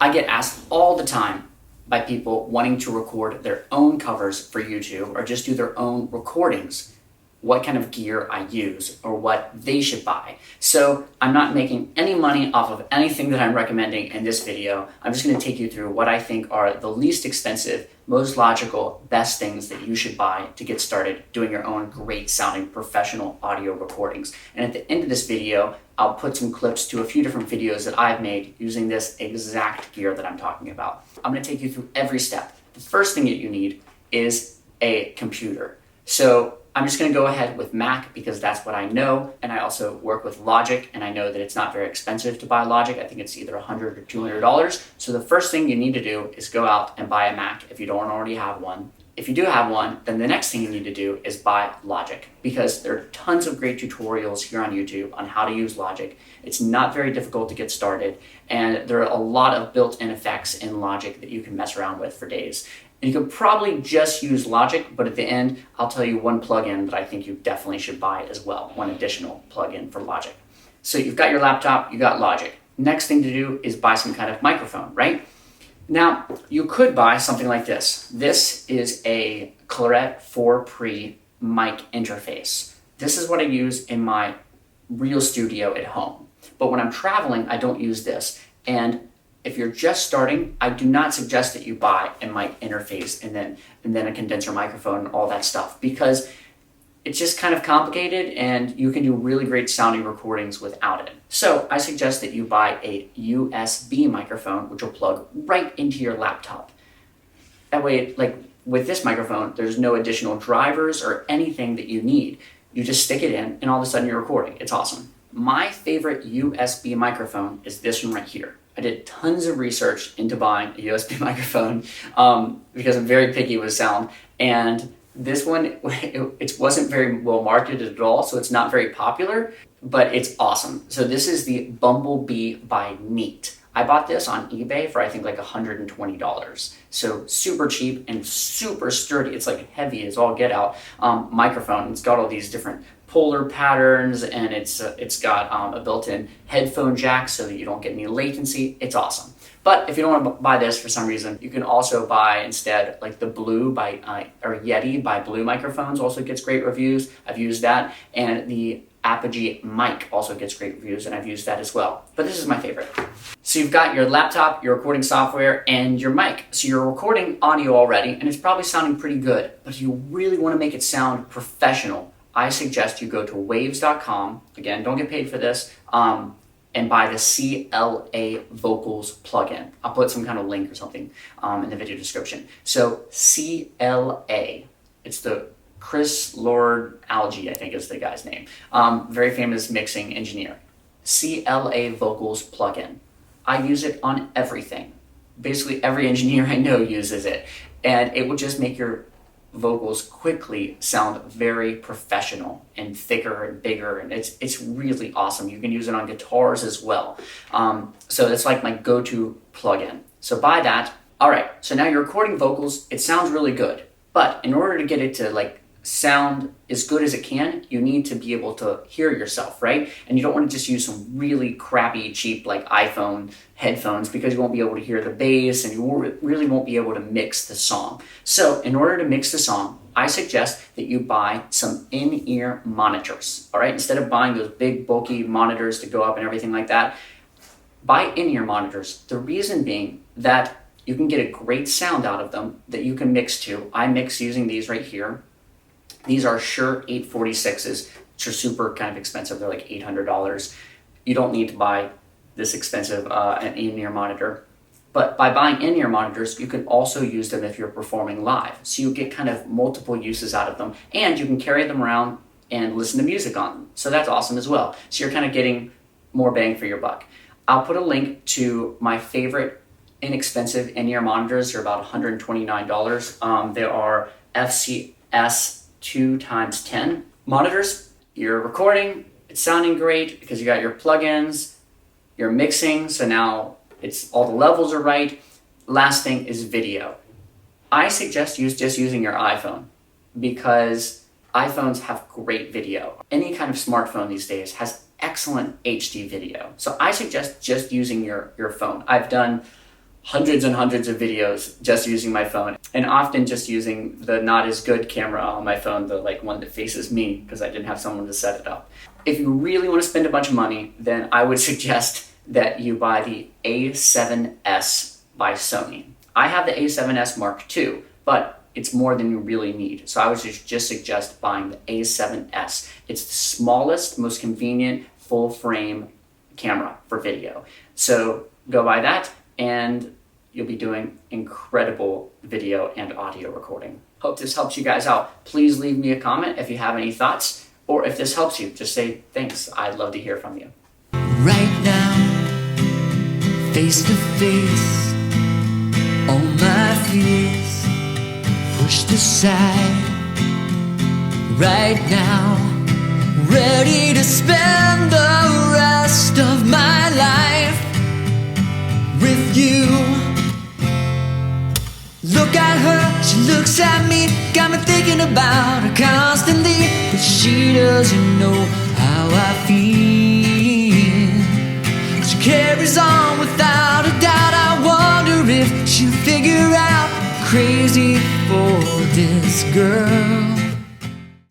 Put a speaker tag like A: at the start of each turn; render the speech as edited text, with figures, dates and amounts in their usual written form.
A: I get asked all the time by people wanting to record their own covers for YouTube or just do their own recordings, what kind of gear I use or what they should buy. So I'm not making any money off of anything that I'm recommending in this video. I'm just going to take you through what I think are the least expensive, most logical, best things that you should buy to get started doing your own great sounding professional audio recordings. And at the end of this video, I'll put some clips to a few different videos that I've made using this exact gear that I'm talking about. I'm going to take you through every step. The first thing that you need is a computer. So I'm just going to go ahead with Mac because that's what I know, and I also work with Logic, and I know that it's not very expensive to buy Logic. I think it's either $100 or $200. So the first thing you need to do is go out and buy a Mac if you don't already have one. If you do have one, then the next thing you need to do is buy Logic, because there are tons of great tutorials here on YouTube on how to use Logic. It's not very difficult to get started, and there are a lot of built-in effects in Logic that you can mess around with for days. And you can probably just use Logic, but at the end, I'll tell you one plugin that I think you definitely should buy as well, one additional plugin for Logic. So you've got your laptop, you got Logic. Next thing to do is buy some kind of microphone, right? Now, you could buy something like this. This is a Claret 4 Pre mic interface. This is what I use in my real studio at home. But when I'm traveling, I don't use this. And if you're just starting, I do not suggest that you buy a mic interface and then a condenser microphone and all that stuff, because it's just kind of complicated and you can do really great sounding recordings without it. So I suggest that you buy a USB microphone, which will plug right into your laptop. That way, like with this microphone, there's no additional drivers or anything that you need. You just stick it in and all of a sudden you're recording. It's awesome. My favorite USB microphone is this one right here. I did tons of research into buying a USB microphone because I'm very picky with sound. And this one, it wasn't very well marketed at all, so it's not very popular, but it's awesome. So this is the Bumblebee by Neat. I bought this on eBay for I think like $120. So super cheap and super sturdy. It's like heavy as all get out microphone. It's got all these different polar patterns, and it's got a built-in headphone jack so that you don't get any latency. It's awesome. But if you don't want to buy this for some reason, you can also buy instead like the Blue by or Yeti by Blue microphones. Also gets great reviews. I've used that, and the Apogee mic also gets great reviews, and I've used that as well. But this is my favorite. So you've got your laptop, your recording software, and your mic. So you're recording audio already, and it's probably sounding pretty good. But if you really want to make it sound professional, I suggest you go to waves.com. Again, don't get paid for this. And buy the CLA Vocals plugin. I'll put some kind of link or something in the video description. So CLA, it's the Chris Lord Algie, I think is the guy's name. Very famous mixing engineer. CLA Vocals plugin. I use it on everything. Basically every engineer I know uses it. And it will just make your vocals quickly sound very professional and thicker and bigger, and it's really awesome. You can use it on guitars as well. So it's like my go-to plugin. So buy that. All right, so now you're recording vocals. It sounds really good, but in order to get it to like sound as good as it can, you need to be able to hear yourself, right? And you don't want to just use some really crappy, cheap like iPhone headphones, because you won't be able to hear the bass and you really won't be able to mix the song. So in order to mix the song, I suggest that you buy some in-ear monitors, all right? Instead of buying those big bulky monitors to go up and everything like that, buy in-ear monitors. The reason being that you can get a great sound out of them that you can mix to. I mix using these right here. These are Shure 846s, which are super kind of expensive. They're like $800. You don't need to buy this expensive an in-ear monitor. But by buying in-ear monitors, you can also use them if you're performing live. So you get kind of multiple uses out of them, and you can carry them around and listen to music on them. So that's awesome as well. So you're kind of getting more bang for your buck. I'll put a link to my favorite inexpensive in-ear monitors. They're about $129. They are FCS 2x10 monitors. You're recording, it's sounding great because you got your plugins, you're mixing, so now it's all the levels are right. Last thing is video. I suggest just using your iPhone, because iPhones have great video. Any kind of smartphone these days has excellent HD video. So I suggest just using your phone. I've done hundreds and hundreds of videos just using my phone, and often just using the not as good camera on my phone, the like one that faces me, because I didn't have someone to set it up. If you really want to spend a bunch of money, then I would suggest that you buy the A7S by Sony. I have the A7S Mark II, but it's more than you really need. So I would just suggest buying the A7S. It's the smallest, most convenient full frame camera for video. So go buy that and you'll be doing incredible video and audio recording. Hope this helps you guys out. Please leave me a comment if you have any thoughts, or if this helps you, just say thanks. I'd love to hear from you.
B: Right now, face to face, all my fears pushed aside. Right now, ready to spend the rest of my life with you. Look at her, she looks at me, got me thinking about her constantly, but she doesn't know how I feel. She carries on without a doubt. I wonder if she'll figure out I'm crazy for this girl.